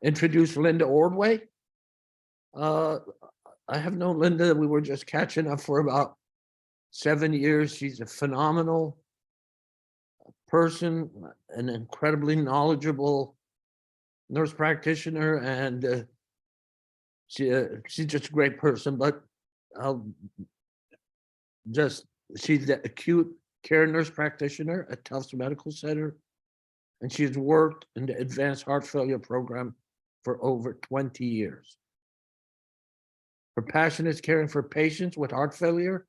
introduce Linda Ordway. I have known Linda. We were just catching up for about 7 years. She's a phenomenal person, an incredibly knowledgeable nurse practitioner, and she's just a great person. But she's the acute care nurse practitioner at Tufts Medical Center, and she's worked in the advanced heart failure program for over 20 years. Her passion is caring for patients with heart failure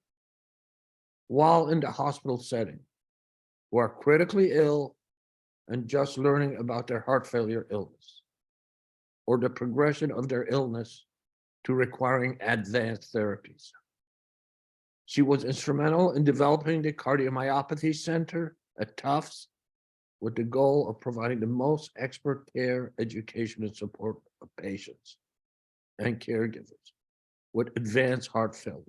while in the hospital setting, who are critically ill and just learning about their heart failure illness or the progression of their illness to requiring advanced therapies. She was instrumental in developing the Cardiomyopathy Center at Tufts with the goal of providing the most expert care, education, and support of patients and caregivers with advanced heart failure.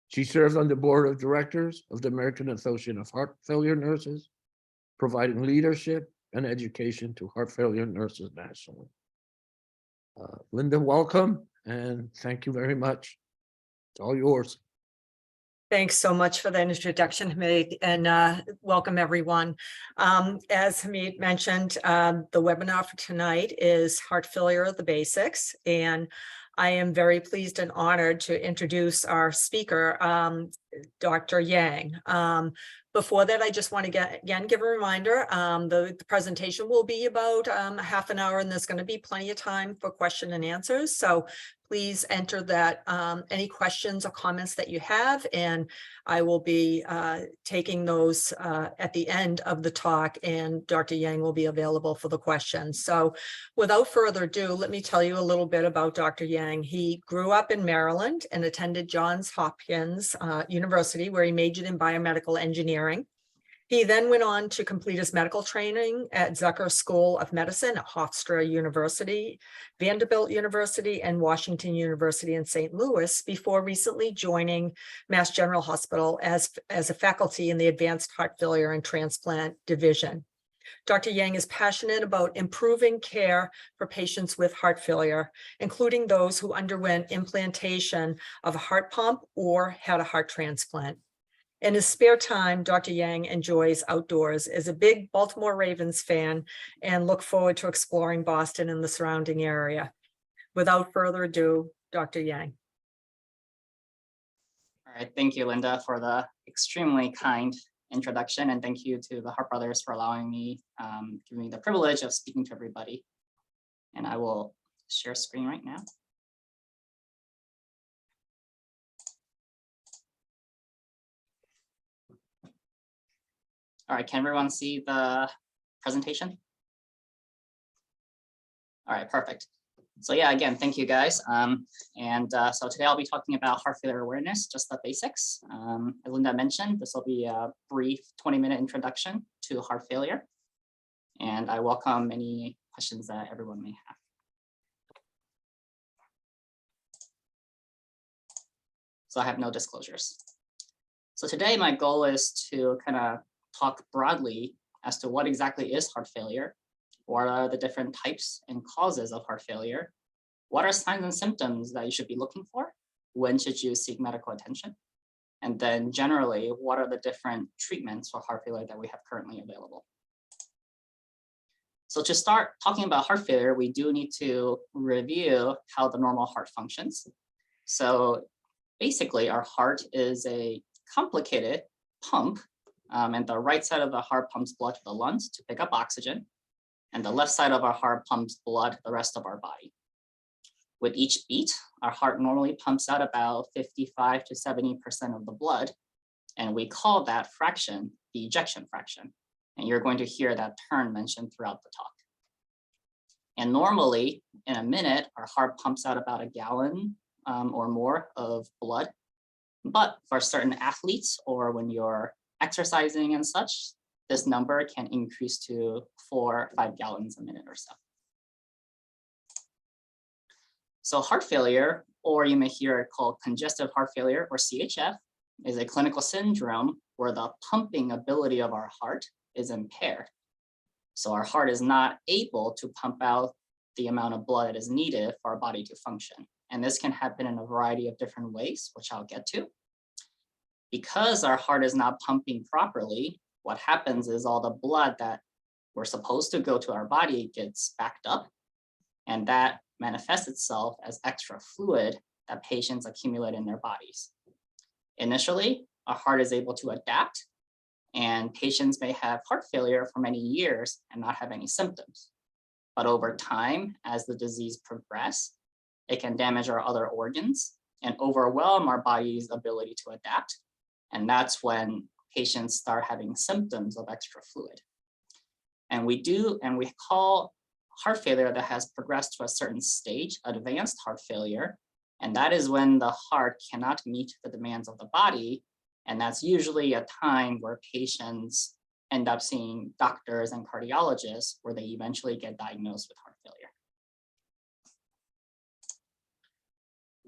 She served on the board of directors of the American Association of Heart Failure Nurses, providing leadership and education to heart failure nurses nationally. Linda, welcome, and thank you very much. It's all yours. Thanks so much for that introduction, Hamid, and welcome everyone. As Hamid mentioned, the webinar for tonight is Heart Failure, the Basics, and I am very pleased and honored to introduce our speaker, Dr. Yang. Before that, I just want to again give a reminder, the presentation will be about half an hour, and there's going to be plenty of time for question and answers. So please enter that any questions or comments that you have, and I will be taking those at the end of the talk, and Dr. Yang will be available for the questions. So without further ado, let me tell you a little bit about Dr. Yang. He grew up in Maryland and attended Johns Hopkins University, where he majored in biomedical engineering. He then went on to complete his medical training at Zucker School of Medicine at Hofstra University, Vanderbilt University, and Washington University in St. Louis before recently joining Mass General Hospital as a faculty in the Advanced Heart Failure and Transplant Division. Dr. Yang is passionate about improving care for patients with heart failure, including those who underwent implantation of a heart pump or had a heart transplant. In his spare time, Dr. Yang enjoys outdoors, is a big Baltimore Ravens fan, and look forward to exploring Boston and the surrounding area. Without further ado, Dr. Yang. All right, thank you, Linda, for the extremely kind introduction, and thank you to the Hart Brothers for allowing me, giving me the privilege of speaking to everybody. And I will share screen right now. All right, can everyone see the presentation? All right, perfect. So yeah, again, thank you guys. So today I'll be talking about heart failure awareness, just the basics. As Linda mentioned, this will be a brief 20-minute introduction to heart failure. And I welcome any questions that everyone may have. So I have no disclosures. So today my goal is to kind of talk broadly as to what exactly is heart failure, what are the different types and causes of heart failure, what are signs and symptoms that you should be looking for, when should you seek medical attention, and then generally, what are the different treatments for heart failure that we have currently available. So to start talking about heart failure, we do need to review how the normal heart functions. So basically, our heart is a complicated pump, and the right side of the heart pumps blood to the lungs to pick up oxygen, and the left side of our heart pumps blood to the rest of our body. With each beat, our heart normally pumps out about 55 to 70% of the blood, and we call that fraction the ejection fraction. And you're going to hear that term mentioned throughout the talk. And normally, in a minute, our heart pumps out about 1 gallon or more of blood. But for certain athletes, or when you're exercising and such, this number can increase to 4 or 5 gallons a minute or so. So heart failure, or you may hear it called congestive heart failure, or CHF, is a clinical syndrome where the pumping ability of our heart is impaired. So our heart is not able to pump out the amount of blood that is needed for our body to function. And this can happen in a variety of different ways, which I'll get to. Because our heart is not pumping properly, what happens is all the blood that we're supposed to go to our body gets backed up, and that manifests itself as extra fluid that patients accumulate in their bodies. Initially, our heart is able to adapt, and patients may have heart failure for many years and not have any symptoms. But over time, as the disease progresses, it can damage our other organs and overwhelm our body's ability to adapt. And that's when patients start having symptoms of extra fluid. And we call heart failure that has progressed to a certain stage advanced heart failure. And that is when the heart cannot meet the demands of the body. And that's usually a time where patients end up seeing doctors and cardiologists where they eventually get diagnosed with heart failure.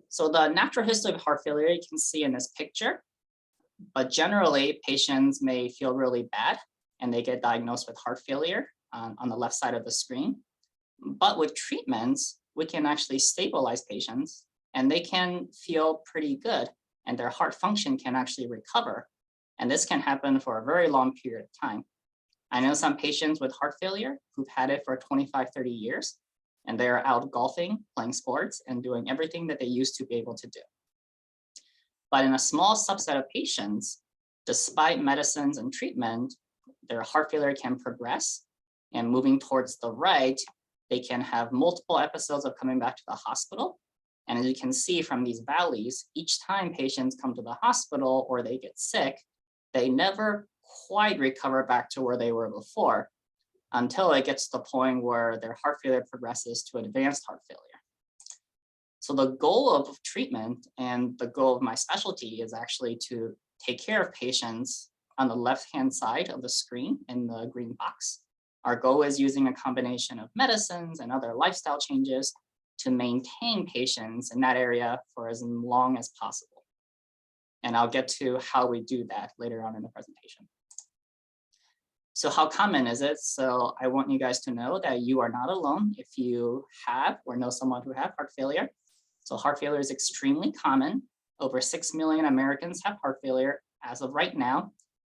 So the natural history of heart failure you can see in this picture, but generally patients may feel really bad and they get diagnosed with heart failure on the left side of the screen. But with treatments, we can actually stabilize patients and they can feel pretty good and their heart function can actually recover. And this can happen for a very long period of time. I know some patients with heart failure who've had it for 25, 30 years, and they're out golfing, playing sports, and doing everything that they used to be able to do. But in a small subset of patients, despite medicines and treatment, their heart failure can progress, and moving towards the right, they can have multiple episodes of coming back to the hospital. And as you can see from these valleys, each time patients come to the hospital or they get sick, they never quite recover back to where they were before until it gets to the point where their heart failure progresses to advanced heart failure. So the goal of treatment and the goal of my specialty is actually to take care of patients on the left-hand side of the screen in the green box. Our goal is using a combination of medicines and other lifestyle changes to maintain patients in that area for as long as possible. And I'll get to how we do that later on in the presentation. So how common is it? So I want you guys to know that you are not alone if you have or know someone who have heart failure. So heart failure is extremely common. Over 6 million Americans have heart failure as of right now.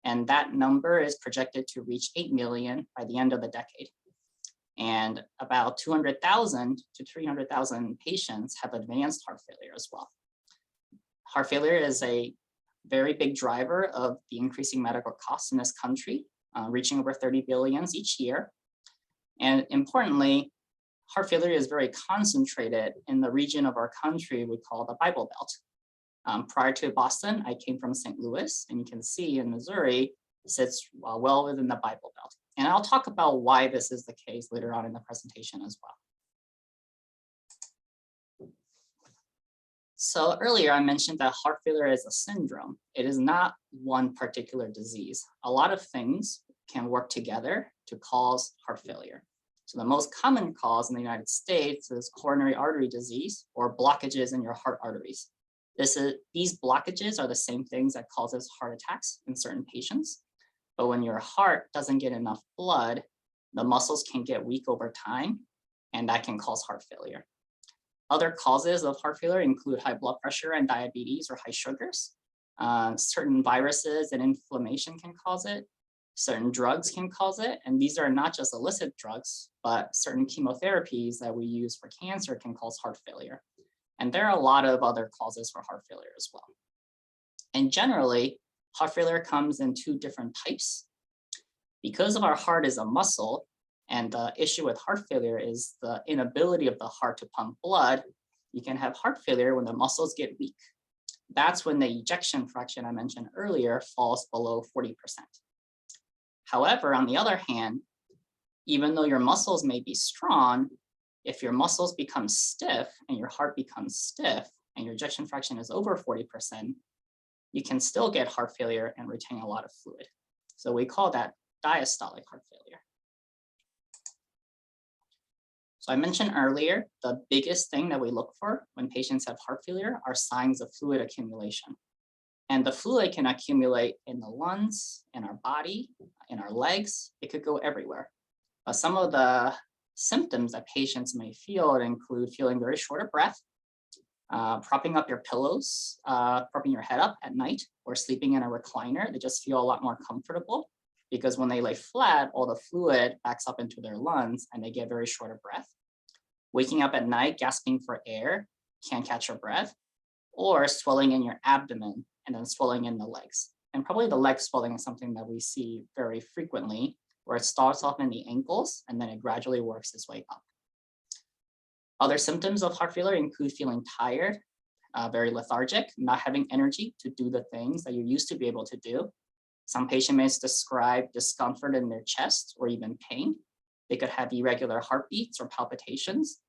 And that number is projected to reach 8 million by the end of the decade. And about 200,000 to 300,000 patients have advanced heart failure as well. Heart failure is a very big driver of the increasing medical costs in this country, reaching over 30 billion each year. And importantly, heart failure is very concentrated in the region of our country we call the Bible Belt. Prior to Boston, I came from St. Louis, and you can see in Missouri, sits well within the Bible Belt. And I'll talk about why this is the case later on in the presentation as well. So earlier I mentioned that heart failure is a syndrome. It is not one particular disease. A lot of things can work together to cause heart failure. So the most common cause in the United States is coronary artery disease or blockages in your heart arteries. These blockages are the same things that causes heart attacks in certain patients. But when your heart doesn't get enough blood, the muscles can get weak over time, and that can cause heart failure. Other causes of heart failure include high blood pressure and diabetes or high sugars. Certain viruses and inflammation can cause it. Certain drugs can cause it. And these are not just illicit drugs, but certain chemotherapies that we use for cancer can cause heart failure. And there are a lot of other causes for heart failure as well. And generally, heart failure comes in two different types. Because of our heart is a muscle, and the issue with heart failure is the inability of the heart to pump blood, you can have heart failure when the muscles get weak. That's when the ejection fraction I mentioned earlier falls below 40%. However, on the other hand, even though your muscles may be strong, if your muscles become stiff and your heart becomes stiff and your ejection fraction is over 40%, you can still get heart failure and retain a lot of fluid. So we call that diastolic heart failure. So I mentioned earlier, the biggest thing that we look for when patients have heart failure are signs of fluid accumulation. And the fluid can accumulate in the lungs, in our body, in our legs. It could go everywhere. But some of the symptoms that patients may feel include feeling very short of breath, propping up your pillows, propping your head up at night, or sleeping in a recliner. They just feel a lot more comfortable because when they lay flat, all the fluid backs up into their lungs and they get very short of breath. Waking up at night, gasping for air, can't catch your breath, or swelling in your abdomen and then swelling in the legs. And probably the leg swelling is something that we see very frequently, where it starts off in the ankles and then it gradually works its way up. Other symptoms of heart failure include feeling tired, very lethargic, not having energy to do the things that you used to be able to do. Some patients may describe discomfort in their chest or even pain. They could have irregular heartbeats or palpitations.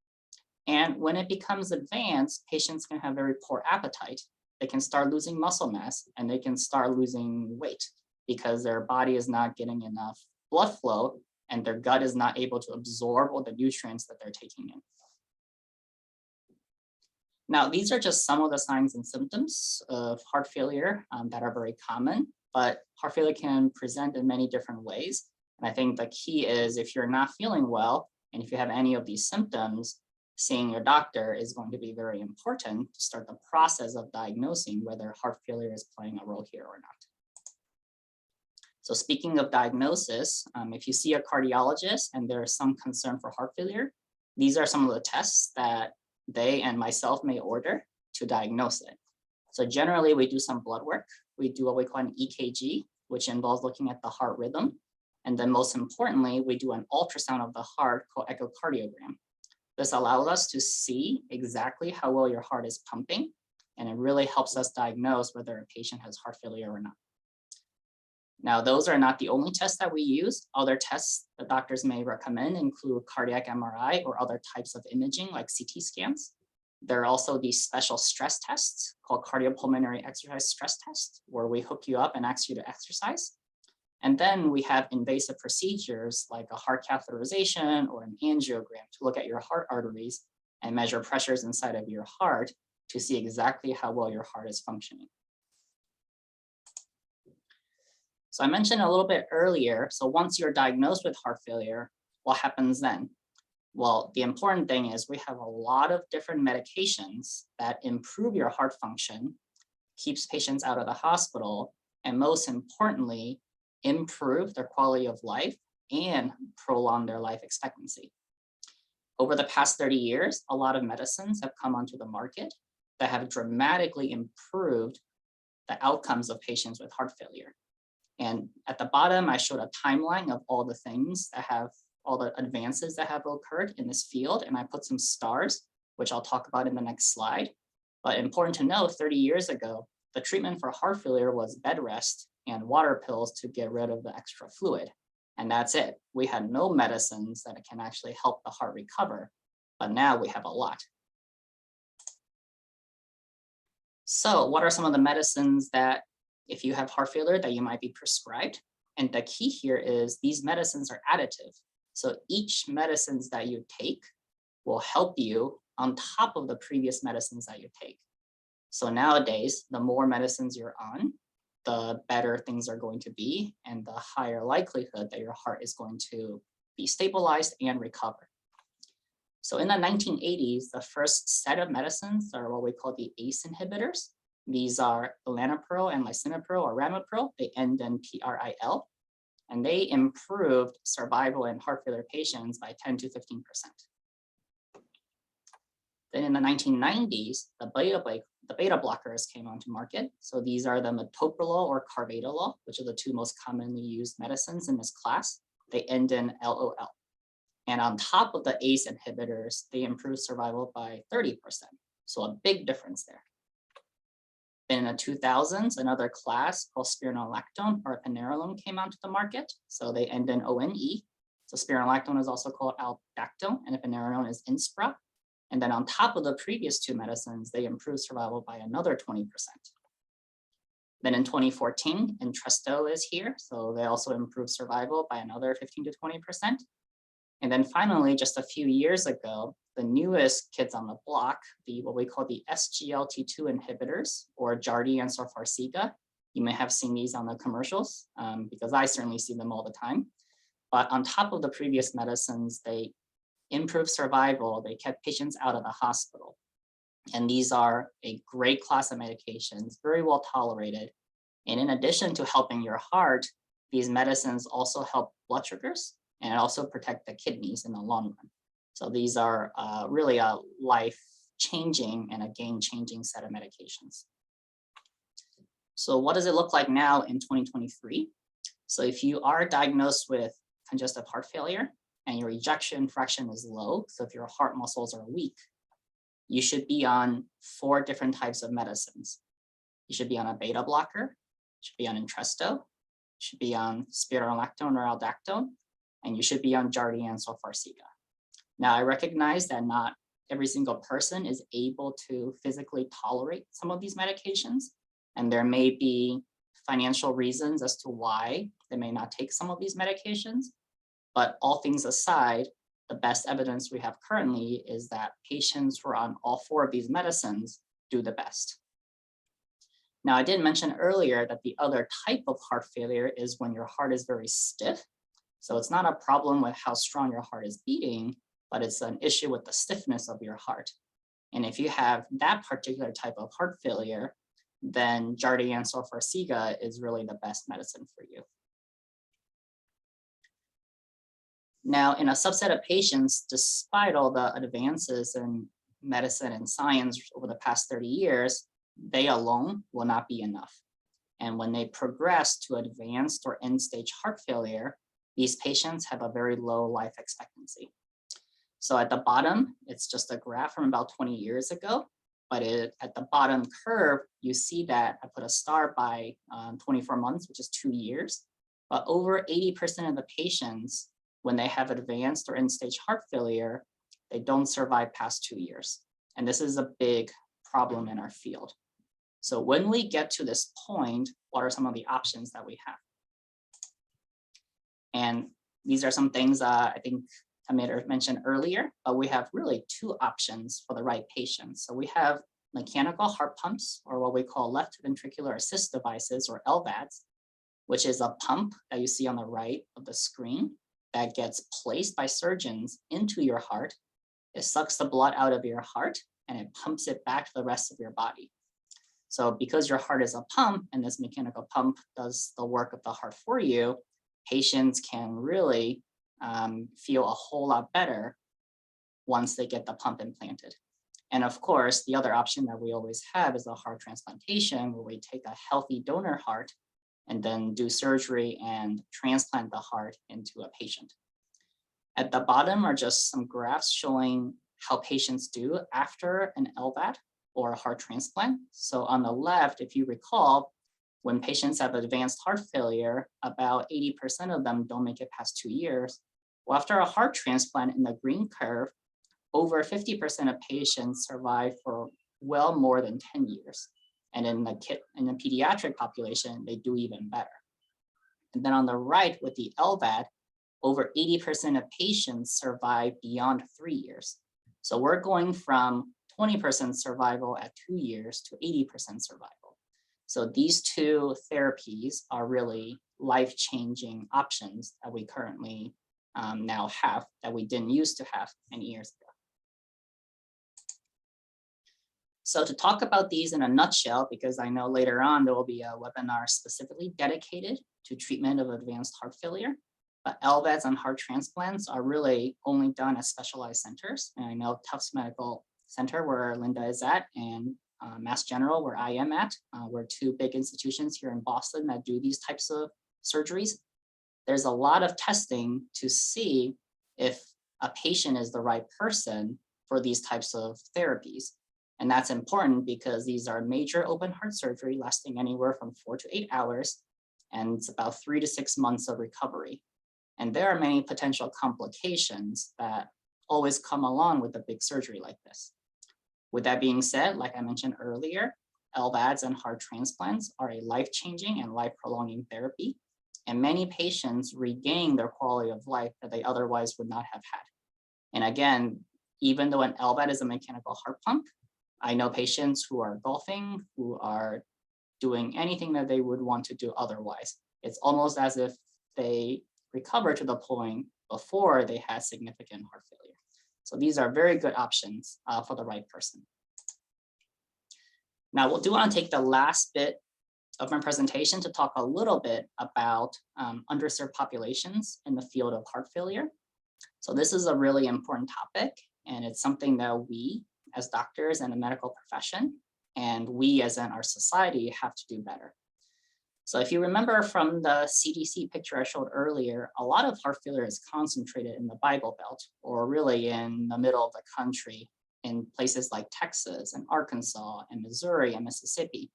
And when it becomes advanced, patients can have very poor appetite. They can start losing muscle mass and they can start losing weight because their body is not getting enough blood flow and their gut is not able to absorb all the nutrients that they're taking in. Now, these are just some of the signs and symptoms of heart failure that are very common, but heart failure can present in many different ways. And I think the key is if you're not feeling well, and if you have any of these symptoms, seeing your doctor is going to be very important to start the process of diagnosing whether heart failure is playing a role here or not. So speaking of diagnosis, if you see a cardiologist and there is some concern for heart failure, these are some of the tests that they and myself may order to diagnose it. So generally we do some blood work. We do what we call an EKG, which involves looking at the heart rhythm. And then most importantly, we do an ultrasound of the heart called echocardiogram. This allows us to see exactly how well your heart is pumping, and it really helps us diagnose whether a patient has heart failure or not. Now, those are not the only tests that we use. Other tests that doctors may recommend include cardiac MRI or other types of imaging like CT scans. There are also these special stress tests called cardiopulmonary exercise stress tests, where we hook you up and ask you to exercise. And then we have invasive procedures like a heart catheterization or an angiogram to look at your heart arteries and measure pressures inside of your heart to see exactly how well your heart is functioning. So I mentioned a little bit earlier, so once you're diagnosed with heart failure, what happens then? Well, the important thing is we have a lot of different medications that improve your heart function, keeps patients out of the hospital, and most importantly, improve their quality of life and prolong their life expectancy. Over the past 30 years, a lot of medicines have come onto the market that have dramatically improved the outcomes of patients with heart failure. And at the bottom, I showed a timeline of all the things that have, all the advances that have occurred in this field, and I put some stars, which I'll talk about in the next slide. But important to know, 30 years ago, the treatment for heart failure was bed rest and water pills to get rid of the extra fluid. And that's it. We had no medicines that can actually help the heart recover, but now we have a lot. So what are some of the medicines that, if you have heart failure, that you might be prescribed? And the key here is these medicines are additive. So each medicines that you take will help you on top of the previous medicines that you take. So nowadays, the more medicines you're on, the better things are going to be, and the higher likelihood that your heart is going to be stabilized and recover. So in the 1980s, the first set of medicines are what we call the ACE inhibitors. These are enalapril and lisinopril or ramipril. They end in PRIL, and they improved survival in heart failure patients by 10 to 15%. Then in the 1990s, the beta blockers came onto market. So these are the metoprolol or carvedilol, which are the two most commonly used medicines in this class. They end in LOL. And on top of the ACE inhibitors, they improve survival by 30%. So a big difference there. Then in the 2000s, another class called spironolactone or epinarolone came onto the market. So they end in ONE. So spironolactone is also called aldactone, and epinarolone is Inspra. And then on top of the previous two medicines, they improve survival by another 20%. Then in 2014, Entresto is here. So they also improve survival by another 15 to 20%. And then finally, just a few years ago, the newest kids on the block, what we call the SGLT2 inhibitors, or Jardiance or Farxiga. You may have seen these on the commercials because I certainly see them all the time. But on top of the previous medicines, they improved survival. They kept patients out of the hospital. And these are a great class of medications, very well tolerated. And in addition to helping your heart, these medicines also help blood sugars and also protect the kidneys in the long run. So these are really a life-changing and a game-changing set of medications. So what does it look like now in 2023? So if you are diagnosed with congestive heart failure and your ejection fraction is low, so if your heart muscles are weak, you should be on 4 different types of medicines. You should be on a beta blocker, you should be on Entresto, you should be on spironolactone or aldactone, and you should be on Jardiance or Farxiga. Now, I recognize that not every single person is able to physically tolerate some of these medications, and there may be financial reasons as to why they may not take some of these medications. But all things aside, the best evidence we have currently is that patients who are on all 4 of these medicines do the best. Now, I did mention earlier that the other type of heart failure is when your heart is very stiff. So it's not a problem with how strong your heart is beating, but it's an issue with the stiffness of your heart. And if you have that particular type of heart failure, then Jardiance or Farxiga is really the best medicine for you. Now, in a subset of patients, despite all the advances in medicine and science over the past 30 years, they alone will not be enough. And when they progress to advanced or end-stage heart failure, these patients have a very low life expectancy. So at the bottom, it's just a graph from about 20 years ago, but at the bottom curve, you see that I put a star by 24 months, which is 2 years, but over 80% of the patients, when they have advanced or end-stage heart failure, they don't survive past 2 years. And this is a big problem in our field. So when we get to this point, what are some of the options that we have? And these are some things I think Hamid mentioned earlier, but we have really 2 options for the right patients. So we have mechanical heart pumps, or what we call left ventricular assist devices, or LVADs, which is a pump that you see on the right of the screen that gets placed by surgeons into your heart. It sucks the blood out of your heart and it pumps it back to the rest of your body. So because your heart is a pump and this mechanical pump does the work of the heart for you, patients can really feel a whole lot better once they get the pump implanted. And of course, the other option that we always have is a heart transplantation, where we take a healthy donor heart and then do surgery and transplant the heart into a patient. At the bottom are just some graphs showing how patients do after an LVAD or a heart transplant. So on the left, if you recall, when patients have advanced heart failure, about 80% of them don't make it past 2 years. Well, after a heart transplant in the green curve, over 50% of patients survive for well more than 10 years. And in the pediatric population, they do even better. And then on the right with the LVAD, over 80% of patients survive beyond 3 years. So we're going from 20% survival at 2 years to 80% survival. So these 2 therapies are really life-changing options that we currently now have that we didn't used to have many years ago. So to talk about these in a nutshell, because I know later on there will be a webinar specifically dedicated to treatment of advanced heart failure, but LVADs and heart transplants are really only done at specialized centers. And I know Tufts Medical Center, where Linda is at, and Mass General, where I am at, we're 2 big institutions here in Boston that do these types of surgeries. There's a lot of testing to see if a patient is the right person for these types of therapies. And that's important because these are major open heart surgery lasting anywhere from 4 to 8 hours, and it's about 3 to 6 months of recovery. And there are many potential complications that always come along with a big surgery like this. With that being said, like I mentioned earlier, LVADs and heart transplants are a life-changing and life-prolonging therapy, and many patients regain their quality of life that they otherwise would not have had. And again, even though an LVAD is a mechanical heart pump, I know patients who are golfing, who are doing anything that they would want to do otherwise. It's almost as if they recover to the point before they had significant heart failure. So these are very good options for the right person. Now, we'll do want to take the last bit of my presentation to talk a little bit about underserved populations in the field of heart failure. So this is a really important topic, and it's something that we as doctors and the medical profession, and we as in our society have to do better. So if you remember from the CDC picture I showed earlier, a lot of heart failure is concentrated in the Bible Belt, or really in the middle of the country, in places like Texas and Arkansas and Missouri and Mississippi.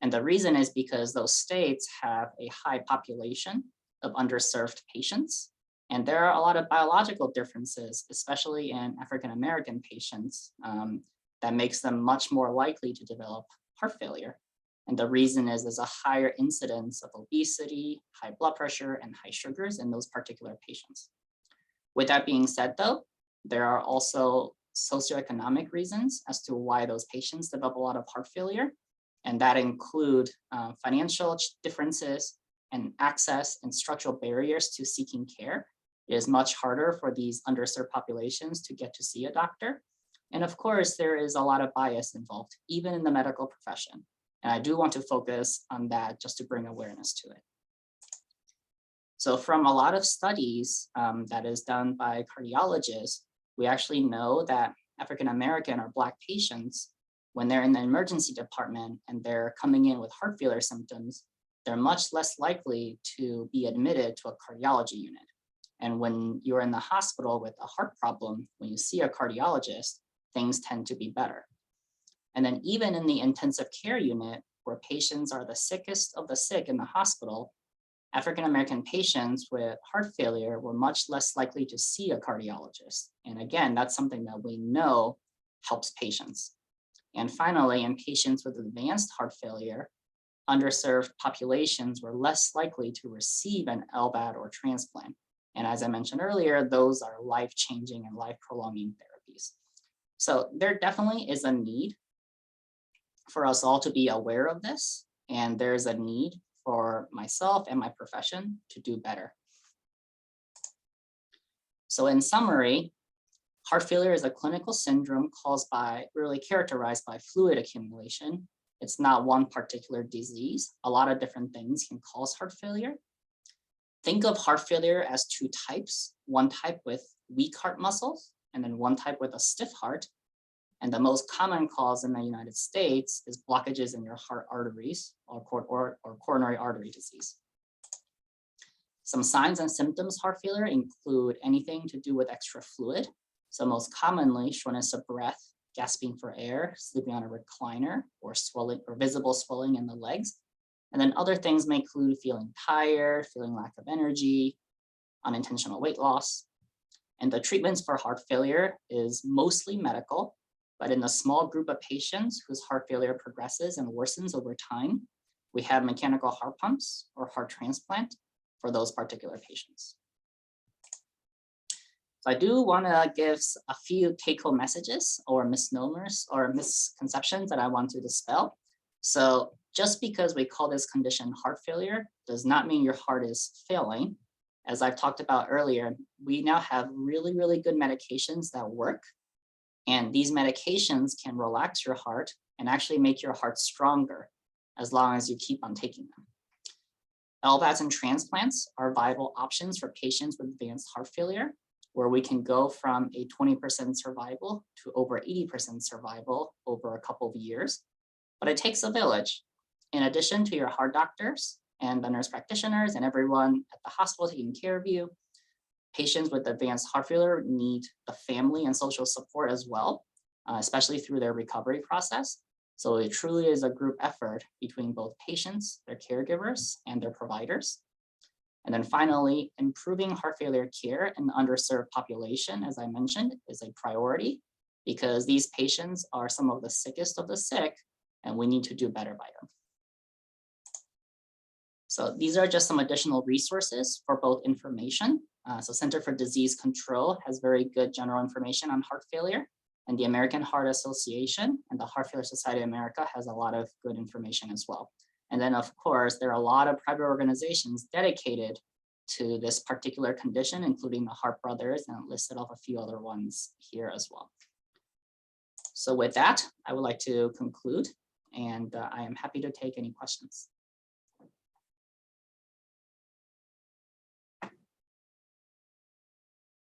And the reason is because those states have a high population of underserved patients. And there are a lot of biological differences, especially in African-American patients, that makes them much more likely to develop heart failure. And the reason is there's a higher incidence of obesity, high blood pressure, and high sugars in those particular patients. With that being said, though, there are also socioeconomic reasons as to why those patients develop a lot of heart failure. And that include financial differences and access and structural barriers to seeking care. It is much harder for these underserved populations to get to see a doctor. And of course, there is a lot of bias involved, even in the medical profession. And I do want to focus on that just to bring awareness to it. So from a lot of studies that is done by cardiologists, we actually know that African-American or Black patients, when they're in the emergency department and they're coming in with heart failure symptoms, they're much less likely to be admitted to a cardiology unit. And when you're in the hospital with a heart problem, when you see a cardiologist, things tend to be better. And then even in the intensive care unit, where patients are the sickest of the sick in the hospital, African-American patients with heart failure were much less likely to see a cardiologist. And again, that's something that we know helps patients. And finally, in patients with advanced heart failure, underserved populations were less likely to receive an LVAD or transplant. And as I mentioned earlier, those are life-changing and life-prolonging therapies. So there definitely is a need for us all to be aware of this, and there's a need for myself and my profession to do better. So in summary, heart failure is a clinical syndrome really characterized by fluid accumulation. It's not one particular disease. A lot of different things can cause heart failure. Think of heart failure as two types, one type with weak heart muscles, and then one type with a stiff heart. And the most common cause in the United States is blockages in your heart arteries or coronary artery disease. Some signs and symptoms of heart failure include anything to do with extra fluid. So most commonly, shortness of breath, gasping for air, sleeping on a recliner, or swelling or visible swelling in the legs. And then other things may include feeling tired, feeling lack of energy, unintentional weight loss. And the treatments for heart failure is mostly medical, but in a small group of patients whose heart failure progresses and worsens over time, we have mechanical heart pumps or heart transplant for those particular patients. So I do want to give a few take-home messages or misnomers or misconceptions that I want to dispel. So just because we call this condition heart failure does not mean your heart is failing. As I've talked about earlier, we now have really, really good medications that work. And these medications can relax your heart and actually make your heart stronger as long as you keep on taking them. LVADs and transplants are viable options for patients with advanced heart failure, where we can go from a 20% survival to over 80% survival over a couple of years. But it takes a village. In addition to your heart doctors and the nurse practitioners and everyone at the hospital taking care of you, patients with advanced heart failure need the family and social support as well, especially through their recovery process. So it truly is a group effort between both patients, their caregivers, and their providers. And then finally, improving heart failure care in the underserved population, as I mentioned, is a priority because these patients are some of the sickest of the sick, and we need to do better by them. So these are just some additional resources for both information. So Center for Disease Control has very good general information on heart failure, and the American Heart Association and the Heart Failure Society of America has a lot of good information as well. And then of course, there are a lot of private organizations dedicated to this particular condition, including the HEARTBROTHERS, and listed off a few other ones here as well. So with that, I would like to conclude, and I am happy to take any questions.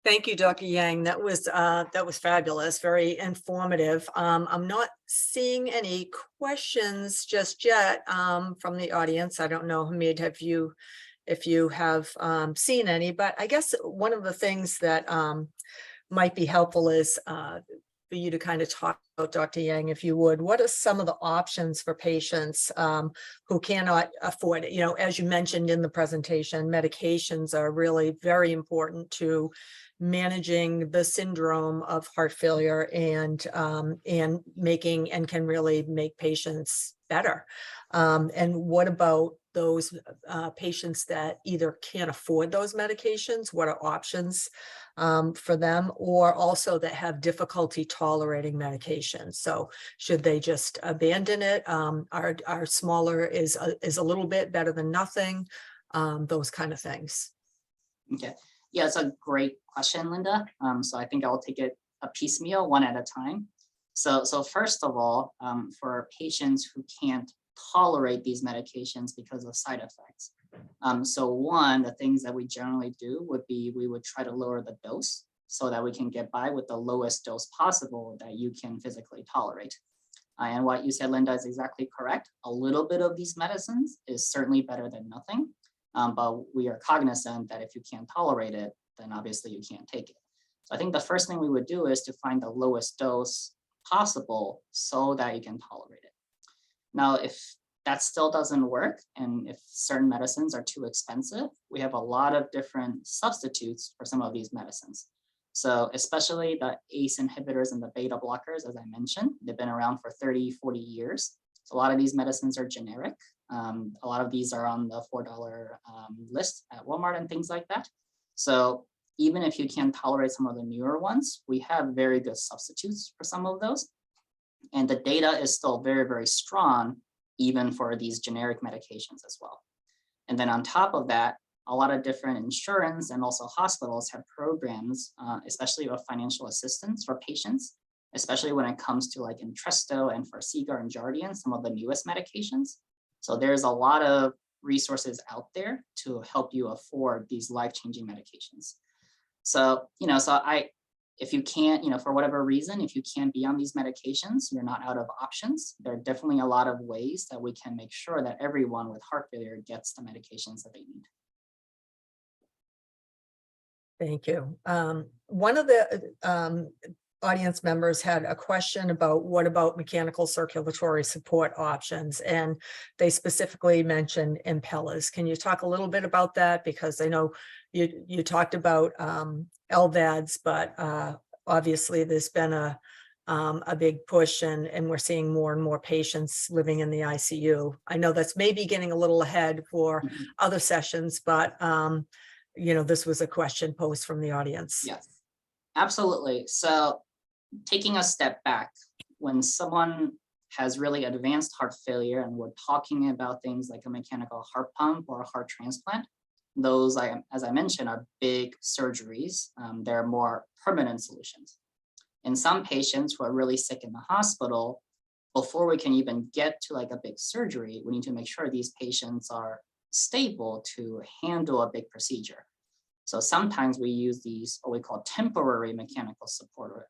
Thank you, Dr. Yang. That was fabulous, very informative. I'm not seeing any questions just yet from the audience. I don't know, Hamid, if you have seen any, but I guess one of the things that might be helpful is for you to kind of talk about, Dr. Yang, if you would, what are some of the options for patients who cannot afford it? You know, as you mentioned in the presentation, medications are really very important to managing the syndrome of heart failure and can really make patients better. And what about those patients that either can't afford those medications? What are options for them, or also that have difficulty tolerating medications? So should they just abandon it? Are smaller is a little bit better than nothing? Those kind of things. Okay. Yeah, it's a great question, Linda. So I think I'll take it a piecemeal, one at a time. So first of all, for patients who can't tolerate these medications because of side effects. So one, the things that we generally do would be we would try to lower the dose so that we can get by with the lowest dose possible that you can physically tolerate. And what you said, Linda, is exactly correct. A little bit of these medicines is certainly better than nothing. But we are cognizant that if you can't tolerate it, then obviously you can't take it. So I think the first thing we would do is to find the lowest dose possible so that you can tolerate it. Now, if that still doesn't work, and if certain medicines are too expensive, we have a lot of different substitutes for some of these medicines. So especially the ACE inhibitors and the beta blockers, as I mentioned, they've been around for 30, 40 years. So a lot of these medicines are generic. A lot of these are on the $4 list at Walmart and things like that. So even if you can't tolerate some of the newer ones, we have very good substitutes for some of those. And the data is still very, very strong, even for these generic medications as well. And then on top of that, a lot of different insurance and also hospitals have programs, especially with financial assistance for patients, especially when it comes to like Entresto and Farxiga and Jardiance, some of the newest medications. So there's a lot of resources out there to help you afford these life-changing medications. So, if you can't, for whatever reason, if you can't be on these medications, you're not out of options. There are definitely a lot of ways that we can make sure that everyone with heart failure gets the medications that they need. Thank you. One of the audience members had a question about what about mechanical circulatory support options, and they specifically mentioned Impellas. Can you talk a little bit about that? Because I know you talked about LVADs, but obviously there's been a big push, and we're seeing more and more patients living in the ICU. I know that's maybe getting a little ahead for other sessions, but this was a question posed from the audience. Yes, absolutely. So taking a step back, when someone has really advanced heart failure and we're talking about things like a mechanical heart pump or a heart transplant, those, as I mentioned, are big surgeries. They're more permanent solutions. In some patients who are really sick in the hospital, before we can even get to like a big surgery, we need to make sure these patients are stable to handle a big procedure. So sometimes we use these, what we call temporary mechanical support,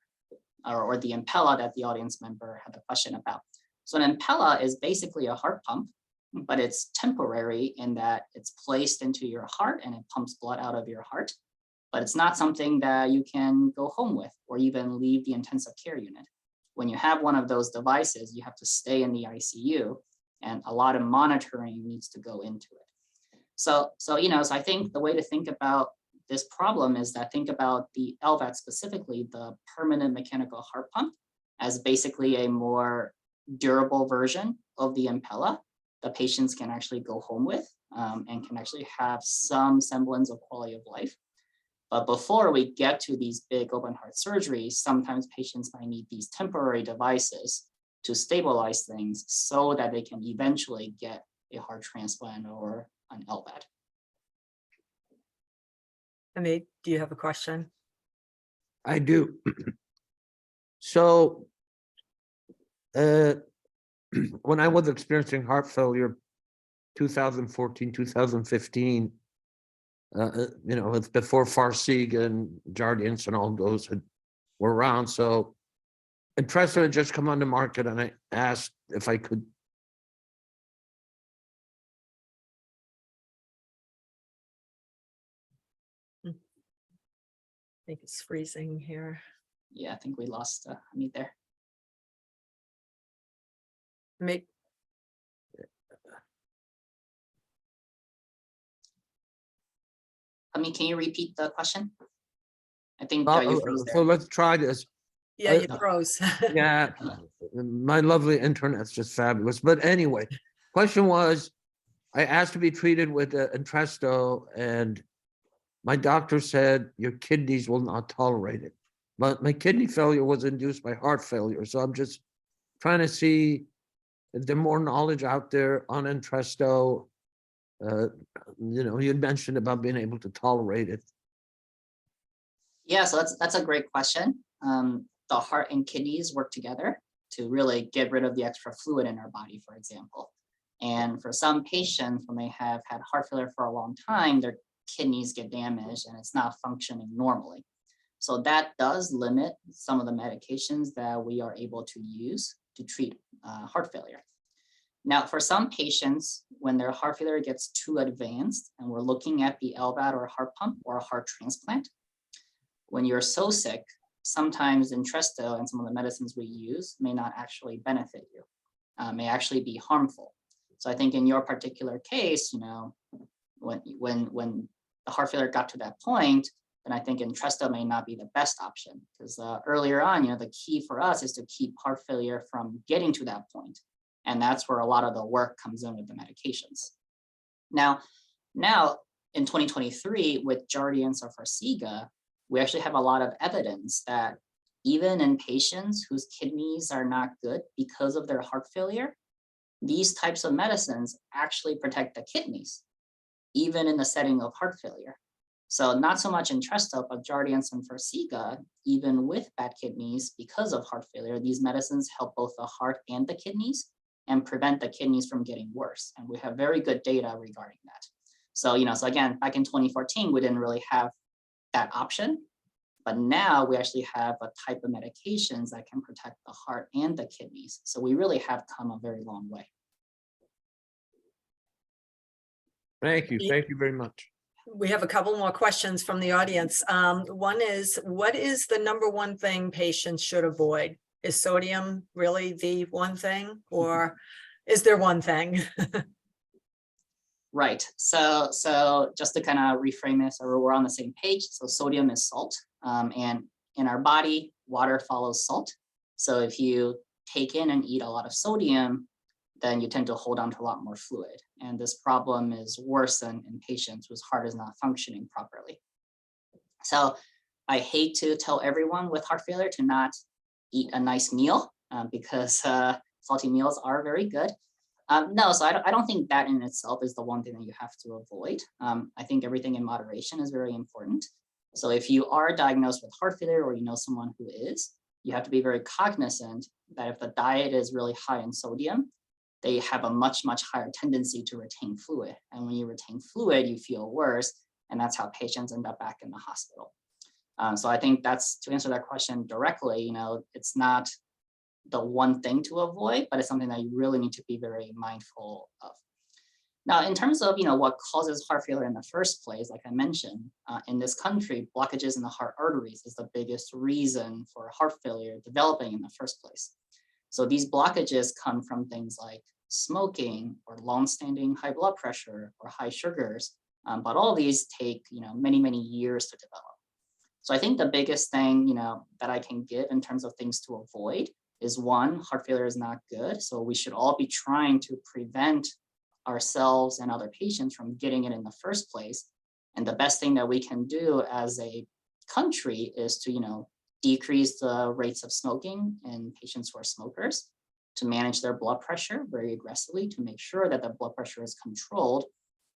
or the Impella that the audience member had a question about. So an Impella is basically a heart pump, but it's temporary in that it's placed into your heart and it pumps blood out of your heart. But it's not something that you can go home with or even leave the intensive care unit. When you have one of those devices, you have to stay in the ICU, and a lot of monitoring needs to go into it. So I think the way to think about this problem is that think about the LVAD, specifically the permanent mechanical heart pump, as basically a more durable version of the Impella the patients can actually go home with and can actually have some semblance of quality of life. But before we get to these big open heart surgeries, sometimes patients might need these temporary devices to stabilize things so that they can eventually get a heart transplant or an LVAD. Hamid, do you have a question? I do. So, when I was experiencing heart failure, 2014, 2015, it's before Farxiga and Jardiance and all those were around. So Entresto had just come on the market, and I asked if I could. I think it's freezing here. Yeah, I think we lost Hamid there. Hamid, Hamid, can you repeat the question? I think you froze So there. let's try this. yeah, you froze. Yeah, my lovely internet's just fabulous. But anyway, question was, I asked to be treated with Entresto, and my doctor said your kidneys will not tolerate it. But my kidney failure was induced by heart failure, so I'm just trying to see if there's more knowledge out there on Entresto. You had mentioned about being able to tolerate it. Yeah, so that's a great question. The heart and kidneys work together to really get rid of the extra fluid in our body, for example. And for some patients, when they have had heart failure for a long time, their kidneys get damaged and it's not functioning normally. So that does limit some of the medications that we are able to use to treat heart failure. Now, for some patients, when their heart failure gets too advanced and we're looking at the LVAD or heart pump or a heart transplant, when you're so sick, sometimes Entresto and some of the medicines we use may not actually benefit you, may actually be harmful. So I think in your particular case, when the heart failure got to that point, then I think Entresto may not be the best option, because earlier on, the key for us is to keep heart failure from getting to that point. And that's where a lot of the work comes in with the medications. Now in 2023, with Jardiance or Farxiga, we actually have a lot of evidence that even in patients whose kidneys are not good because of their heart failure, these types of medicines actually protect the kidneys, even in the setting of heart failure. So not so much Entresto, but Jardiance and Farxiga, even with bad kidneys because of heart failure, these medicines help both the heart and the kidneys and prevent the kidneys from getting worse. And we have very good data regarding that. So, so again, back in 2014, we didn't really have that option, but now we actually have a type of medications that can protect the heart and the kidneys. So we really have come a very long way. Thank you. Thank you very much. We have a couple more questions from the audience. One is, what is the number one thing patients should avoid? Is sodium really the one thing, or is there one thing? Right. So just to kind of reframe this, or we're on the same page. So sodium is salt, and in our body, water follows salt. So if you take in and eat a lot of sodium, then you tend to hold on to a lot more fluid. And this problem is worse in patients whose heart is not functioning properly. So I hate to tell everyone with heart failure to not eat a nice meal, because salty meals are very good. No, so I don't think that in itself is the one thing that you have to avoid. I think everything in moderation is very important. So if you are diagnosed with heart failure, or you know someone who is, you have to be very cognizant that if the diet is really high in sodium, they have a much, much higher tendency to retain fluid. And when you retain fluid, you feel worse. And that's how patients end up back in the hospital. So I think that's, to answer that question directly, it's not the one thing to avoid, but it's something that you really need to be very mindful of. Now, in terms of what causes heart failure in the first place, like I mentioned, in this country, blockages in the heart arteries is the biggest reason for heart failure developing in the first place. So these blockages come from things like smoking, or longstanding high blood pressure, or high sugars, but all these take many, many years to develop. So I think the biggest thing that I can give in terms of things to avoid is, one, heart failure is not good. So we should all be trying to prevent ourselves and other patients from getting it in the first place. And the best thing that we can do as a country is to, decrease the rates of smoking in patients who are smokers, to manage their blood pressure very aggressively, to make sure that the blood pressure is controlled,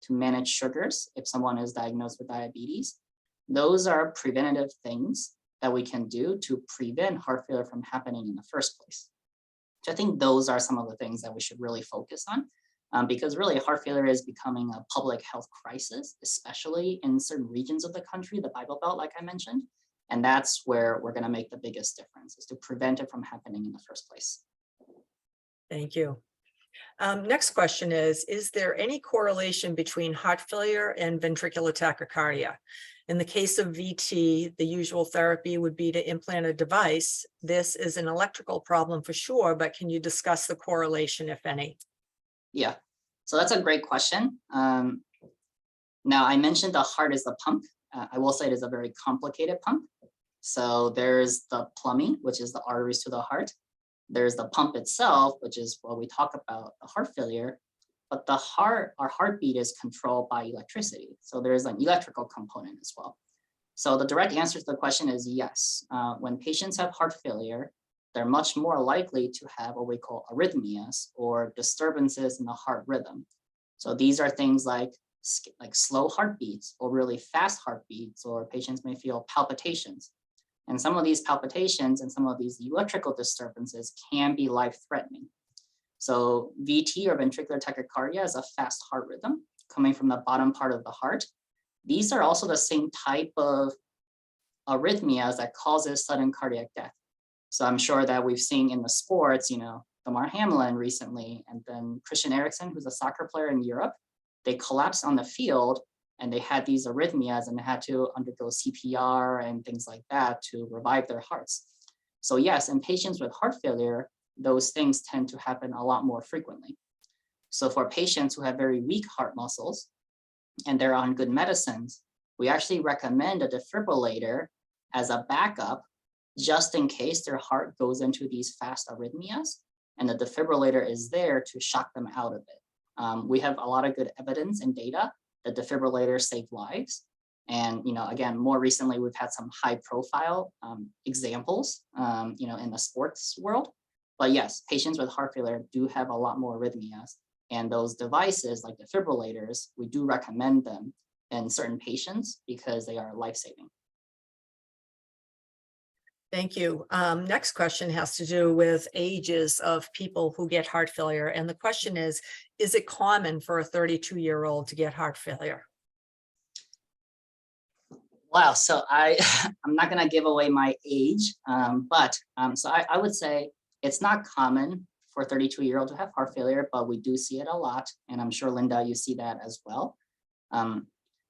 to manage sugars if someone is diagnosed with diabetes, Those are preventative things that we can do to prevent heart failure from happening in the first place. So I think those are some of the things that we should really focus on, because really heart failure is becoming a public health crisis, especially in certain regions of the country, the Bible Belt, like I mentioned. And that's where we're going to make the biggest difference, is to prevent it from happening in the first place. Thank you. Next question is there any correlation between heart failure and ventricular tachycardia? In the case of VT, the usual therapy would be to implant a device. This is an electrical problem for sure, but can you discuss the correlation, if any? Yeah, so that's a great question. Now, I mentioned the heart is the pump. I will say it is a very complicated pump. So there's the plumbing, which is the arteries to the heart. There's the pump itself, which is what we talk about, the heart failure. But the heart, our heartbeat is controlled by electricity. So there's an electrical component as well. So the direct answer to the question is yes. When patients have heart failure, they're much more likely to have what we call arrhythmias, or disturbances in the heart rhythm. So these are things like slow heartbeats or really fast heartbeats, or patients may feel palpitations. And some of these palpitations and some of these electrical disturbances can be life-threatening. So VT, or ventricular tachycardia, is a fast heart rhythm coming from the bottom part of the heart. These are also the same type of arrhythmias that causes sudden cardiac death. So I'm sure that we've seen in the sports, Damar Hamlin recently, and then Christian Eriksen, who's a soccer player in Europe, they collapsed on the field and they had these arrhythmias and they had to undergo CPR and things like that to revive their hearts. So yes, in patients with heart failure, those things tend to happen a lot more frequently. So for patients who have very weak heart muscles and they're on good medicines, we actually recommend a defibrillator as a backup, just in case their heart goes into these fast arrhythmias, and the defibrillator is there to shock them out of it. We have a lot of good evidence and data that defibrillators save lives. And, again, more recently, we've had some high profile examples, in the sports world. But yes, patients with heart failure do have a lot more arrhythmias. And those devices like defibrillators, we do recommend them in certain patients because they are life-saving. Thank you. Next question has to do with ages of people who get heart failure. And the question is it common for a 32-year-old to get heart failure? Wow, so I'm not gonna give away my age, but I would say it's not common for a 32-year-old to have heart failure, but we do see it a lot. And I'm sure, Linda, you see that as well.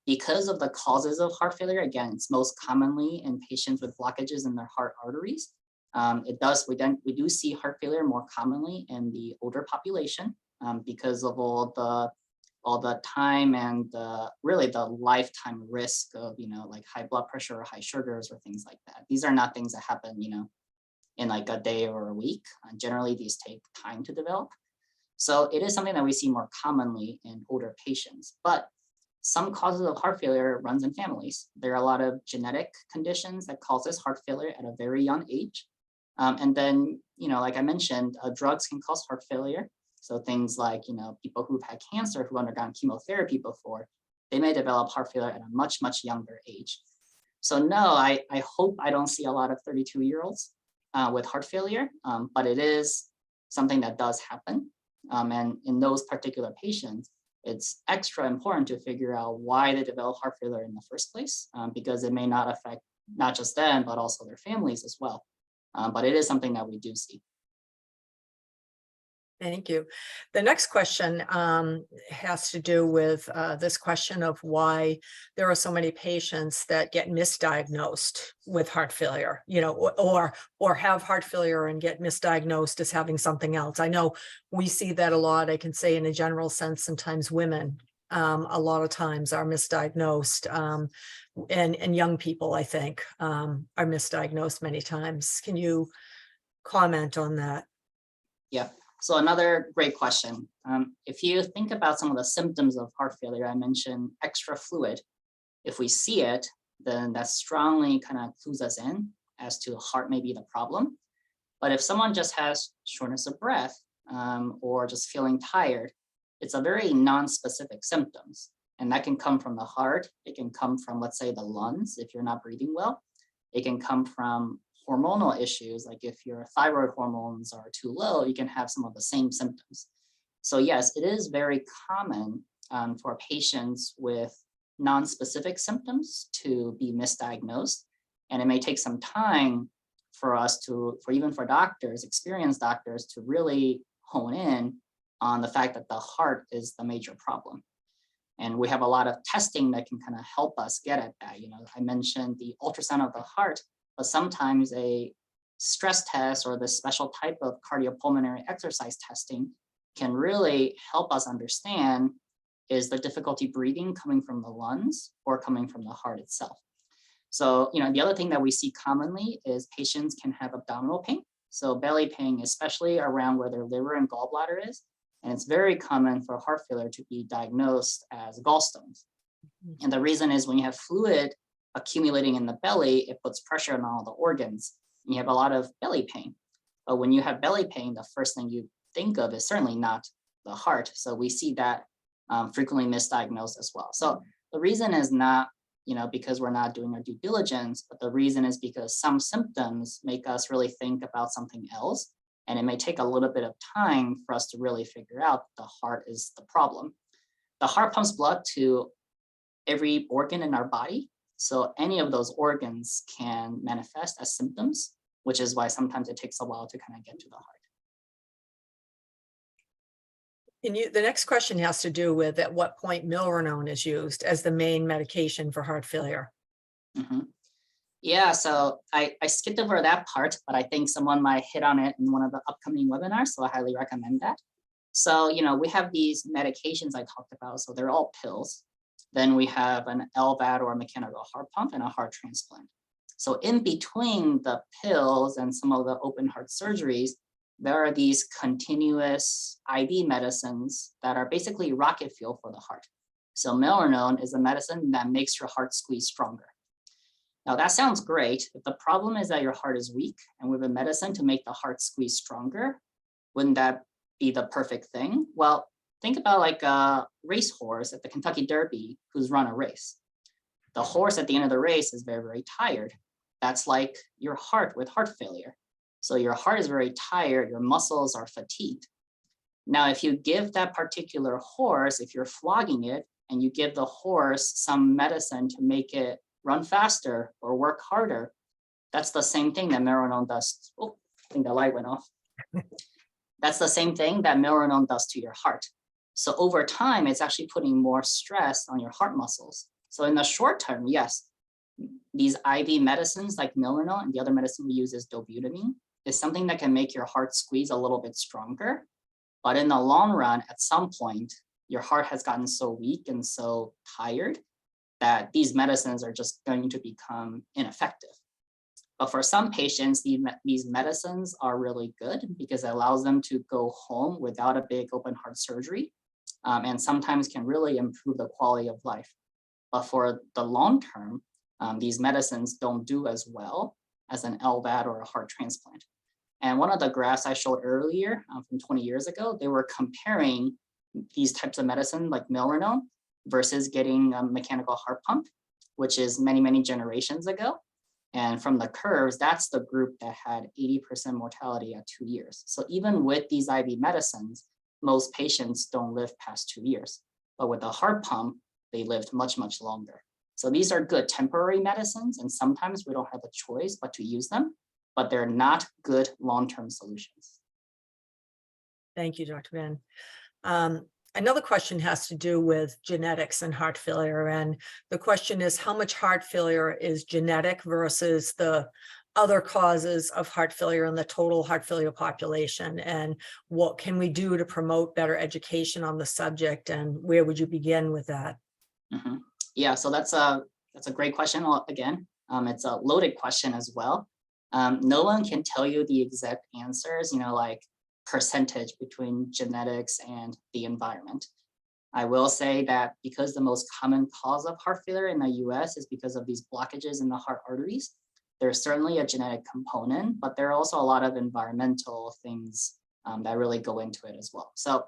Because of the causes of heart failure, again, it's most commonly in patients with blockages in their heart arteries. We do see heart failure more commonly in the older population because of all the time and really the lifetime risk of, like high blood pressure or high sugars or things like that. These are not things that happen, in like a day or a week. Generally, these take time to develop. So it is something that we see more commonly in older patients, but some causes of heart failure runs in families. There are a lot of genetic conditions that causes heart failure at a very young age. And then, like I mentioned, drugs can cause heart failure. So things like, people who've had cancer, who've undergone chemotherapy before, they may develop heart failure at a much, much younger age. So no, I hope I don't see a lot of 32-year-olds with heart failure, but it is something that does happen. And in those particular patients, it's extra important to figure out why they develop heart failure in the first place, because it may not affect not just them, but also their families as well. But it is something that we do see. Thank you. The next question has to do with this question of why there are so many patients that get misdiagnosed with heart failure, or have heart failure and get misdiagnosed as having something else. I know we see that a lot. I can say in a general sense, sometimes women a lot of times are misdiagnosed, and young people, I think, are misdiagnosed many times. Can you comment on that? Yeah. So another great question. If you think about some of the symptoms of heart failure, I mentioned extra fluid. If we see it, then that strongly kind of clues us in as to heart may be the problem. But if someone just has shortness of breath or just feeling tired, it's a very non-specific symptoms. And that can come from the heart. It can come from, let's say, the lungs, if you're not breathing well. It can come from hormonal issues, like if your thyroid hormones are too low, you can have some of the same symptoms. So yes, it is very common for patients with non-specific symptoms to be misdiagnosed. And it may take some time for us to, even for doctors, experienced doctors, to really hone in on the fact that the heart is the major problem. And we have a lot of testing that can kind of help us get at that. You know, I mentioned the ultrasound of the heart, but sometimes a stress test or this special type of cardiopulmonary exercise testing can really help us understand, is the difficulty breathing coming from the lungs or coming from the heart itself? So, you know, the other thing that we see commonly is patients can have abdominal pain. So belly pain, especially around where their liver and gallbladder is. And it's very common for heart failure to be diagnosed as gallstones. And the reason is when you have fluid accumulating in the belly, it puts pressure on all the organs. And you have a lot of belly pain. But when you have belly pain, the first thing you think of is certainly not the heart. So we see that frequently misdiagnosed as well. So the reason is not, you know, because we're not doing our due diligence, but the reason is because some symptoms make us really think about something else. And it may take a little bit of time for us to really figure out the heart is the problem. The heart pumps blood to every organ in our body. So any of those organs can manifest as symptoms, which is why sometimes it takes a while to kind of get to the heart. And the next question has to do with at what point milrinone is used as the main medication for heart failure. Yeah, so I skipped over that part, but I think someone might hit on it in one of the upcoming webinars, so I highly recommend that. So, you know, we have these medications I talked about, so they're all pills. Then we have an LVAD or a mechanical heart pump and a heart transplant. So in between the pills and some of the open heart surgeries, there are these continuous IV medicines that are basically rocket fuel for the heart. So milrinone is a medicine that makes your heart squeeze stronger. Now that sounds great, but the problem is that your heart is weak, and with a medicine to make the heart squeeze stronger, wouldn't that be the perfect thing? Well, think about like a racehorse at the Kentucky Derby who's run a race. The horse at the end of the race is very, very tired. That's like your heart with heart failure. So your heart is very tired, your muscles are fatigued. Now, if you give that particular horse, if you're flogging it and you give the horse some medicine to make it run faster or work harder, that's the same thing that milrinone does. Oh, I think the light went off. That's the same thing that milrinone does to your heart. So over time, it's actually putting more stress on your heart muscles. So in the short term, yes, these IV medicines like milrinone, and the other medicine we use is dobutamine, is something that can make your heart squeeze a little bit stronger. But in the long run, at some point, your heart has gotten so weak and so tired that these medicines are just going to become ineffective. But for some patients, these medicines are really good because it allows them to go home without a big open heart surgery, and sometimes can really improve the quality of life. But for the long term, these medicines don't do as well as an LVAD or a heart transplant. And one of the graphs I showed earlier from 20 years ago, they were comparing these types of medicine like milrinone versus getting a mechanical heart pump, which is many, many generations ago. And from the curves, that's the group that had 80% mortality at 2 years. So even with these IV medicines, most patients don't live past 2 years. But with the heart pump, they lived much, much longer. So these are good temporary medicines, and sometimes we don't have a choice but to use them, but they're not good long-term solutions. Thank you, Dr. Ben. Another question has to do with genetics and heart failure. And the question is, how much heart failure is genetic versus the other causes of heart failure in the total heart failure population? And what can we do to promote better education on the subject? And where would you begin with that? Yeah, so that's a great question. Again, it's a loaded question as well. No one can tell you the exact answers, like percentage between genetics and the environment. I will say that because the most common cause of heart failure in the US is because of these blockages in the heart arteries, there's certainly a genetic component, but there are also a lot of environmental things that really go into it as well. So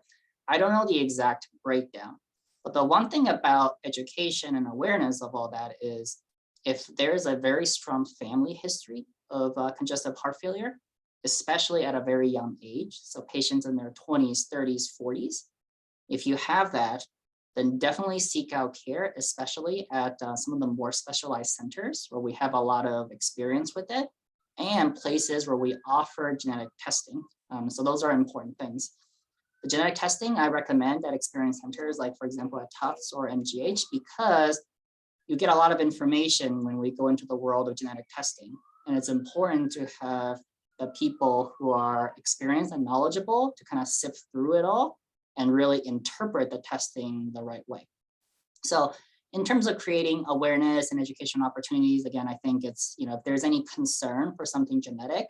I don't know the exact breakdown, But the one thing about education and awareness of all that is if there's a very strong family history of congestive heart failure, especially at a very young age, so patients in their 20s, 30s, 40s, if you have that, then definitely seek out care, especially at some of the more specialized centers where we have a lot of experience with it and places where we offer genetic testing. So those are important things. The genetic testing, I recommend at experienced centers, like for example, at Tufts or MGH, because you get a lot of information when we go into the world of genetic testing. And it's important to have the people who are experienced and knowledgeable to kind of sift through it all and really interpret the testing the right way. So in terms of creating awareness and education opportunities, again, I think it's, if there's any concern for something genetic,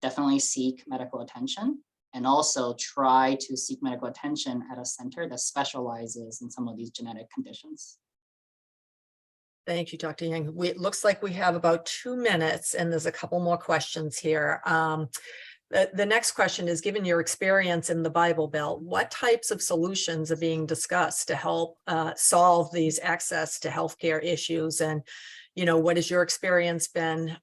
definitely seek medical attention, and also try to seek medical attention at a center that specializes in some of these genetic conditions. Thank you, Dr. Yang. It looks like we have about 2 minutes and there's a couple more questions here. The next question is, given your experience in the Bible Belt, what types of solutions are being discussed to help solve these access to healthcare issues? And, what has your experience been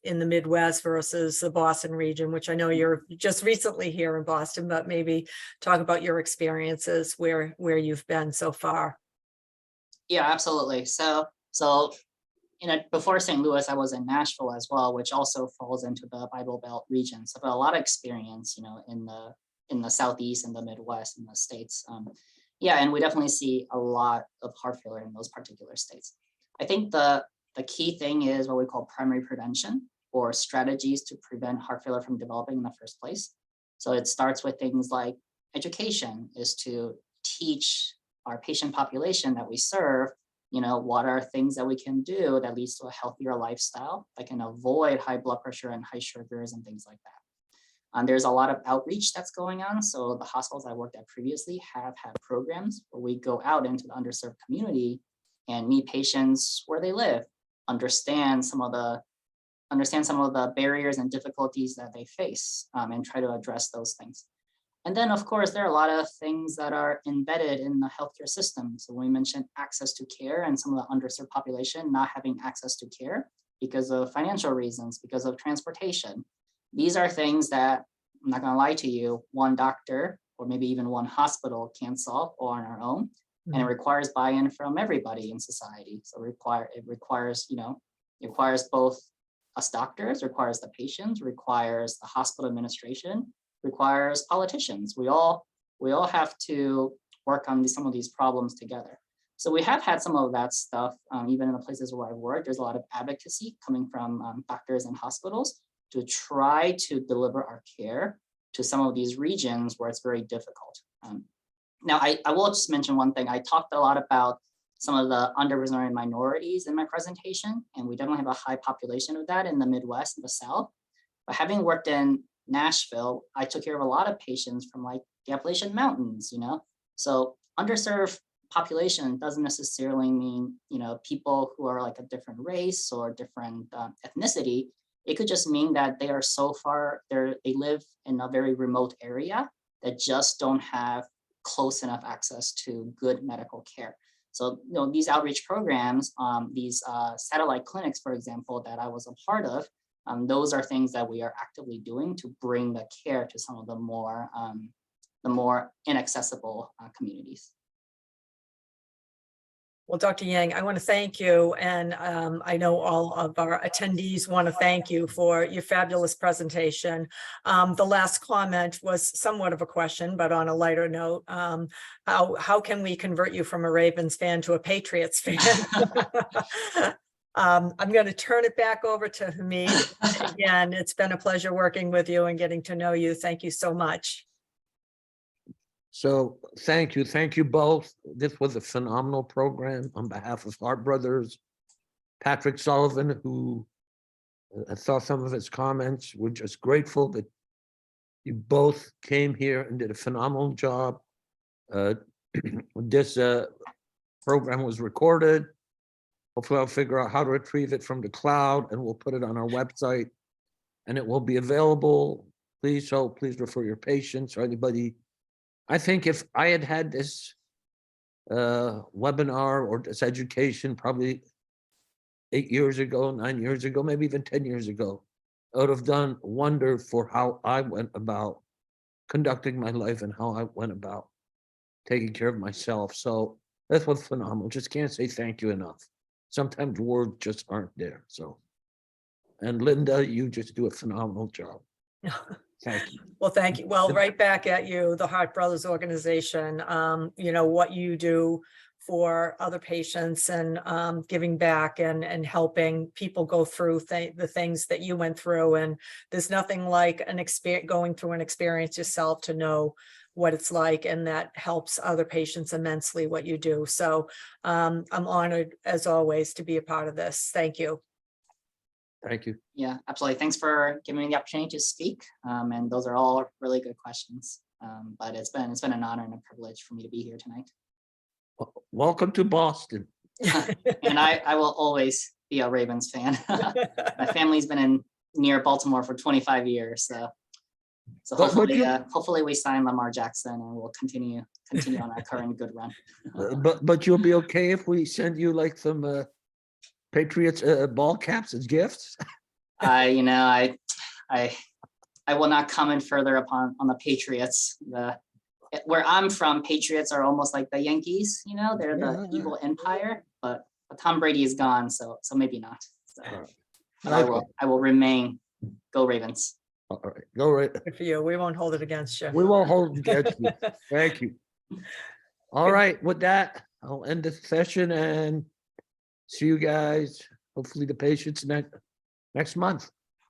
in the Midwest versus the Boston region, which I know you're just recently here in Boston, but maybe talk about your experiences where you've been so far. Yeah, absolutely. So before St. Louis, I was in Nashville as well, which also falls into the Bible Belt region. So I've got a lot of experience, in the Southeast and the Midwest in the States. And we definitely see a lot of heart failure in those particular states. I think the key thing is what we call primary prevention, or strategies to prevent heart failure from developing in the first place. So it starts with things like education, is to teach our patient population that we serve, what are things that we can do that leads to a healthier lifestyle that can avoid high blood pressure and high sugars and things like that. There's a lot of outreach that's going on. So the hospitals I worked at previously have had programs where we go out into the underserved community and meet patients where they live, understand some of the barriers and difficulties that they face, and try to address those things. And then, of course, there are a lot of things that are embedded in the healthcare system. So we mentioned access to care and some of the underserved population not having access to care because of financial reasons, because of transportation. These are things that, I'm not going to lie to you, one doctor or maybe even one hospital can't solve all on our own. And it requires buy-in from everybody in society. So it requires both us doctors, requires the patients, requires the hospital administration, requires politicians. We all have to work on some of these problems together. So we have had some of that stuff, even in the places where I've worked. There's a lot of advocacy coming from doctors and hospitals to try to deliver our care to some of these regions where it's very difficult. Now, I will just mention one thing. I talked a lot about some of the underrepresented minorities in my presentation, and we definitely have a high population of that in the Midwest and the South. But having worked in Nashville, I took care of a lot of patients from like the Appalachian Mountains, So underserved population doesn't necessarily mean, people who are like a different race or different ethnicity. It could just mean that they are so far, they live in a very remote area that just don't have close enough access to good medical care. So, these outreach programs, these satellite clinics, for example, that I was a part of, those are things that we are actively doing to bring the care to some of the more inaccessible communities. Well, Dr. Yang, I want to thank you. And I know all of our attendees want to thank you for your fabulous presentation. The last comment was somewhat of a question, but on a lighter note, how can we convert you from a Ravens fan to a Patriots fan? I'm going to turn it back over to Hamid. Again, it's been a pleasure working with you and getting to know you. Thank you so much. So thank you both. This was a phenomenal program. On behalf of Heart Brothers, Patrick Sullivan, who saw some of his comments, we're just grateful that you both came here and did a phenomenal job. This program was recorded. Hopefully I'll figure out how to retrieve it from the cloud and we'll put it on our website and it will be available. Please refer your patients or anybody. I think if I had had this webinar or this education probably 8 years ago, 9 years ago, maybe even 10 years ago, it would have done wonder for how I went about conducting my life and how I went about taking care of myself. So that was phenomenal. Just can't say thank you enough. Sometimes words just aren't there. So, and Linda, you just do a phenomenal job. Thank you. Well, thank you. Well, right back at you, the Heart Brothers organization, you know, what you do for other patients and giving back and helping people go through the things that you went through. And there's nothing like an experience, going through an experience yourself to know what it's like, and that helps other patients immensely what you do. So I'm honored as always to be a part of this. Thank you. Thank you. Yeah, absolutely. Thanks for giving me the opportunity to speak. And those are all really good questions. But it's been an honor and a privilege for me to be here tonight. Welcome to Boston. And I will always be a Ravens fan. My family's been near Baltimore for 25 years. So But hopefully, you- hopefully we sign Lamar Jackson and we'll continue on our current good run. But you'll be okay if we send you like some Patriots ball caps as gifts. I will not comment further on the Patriots. Where I'm from, Patriots are almost like the Yankees. You know, they're the Yeah. evil empire. But Tom Brady is gone, so maybe not. So, but Okay. I will remain. Go Ravens. All right, go right. Good for you. We won't hold it against you. We won't hold it against you. Thank you. All right, with that, I'll end the session and see you guys, hopefully the patients next month.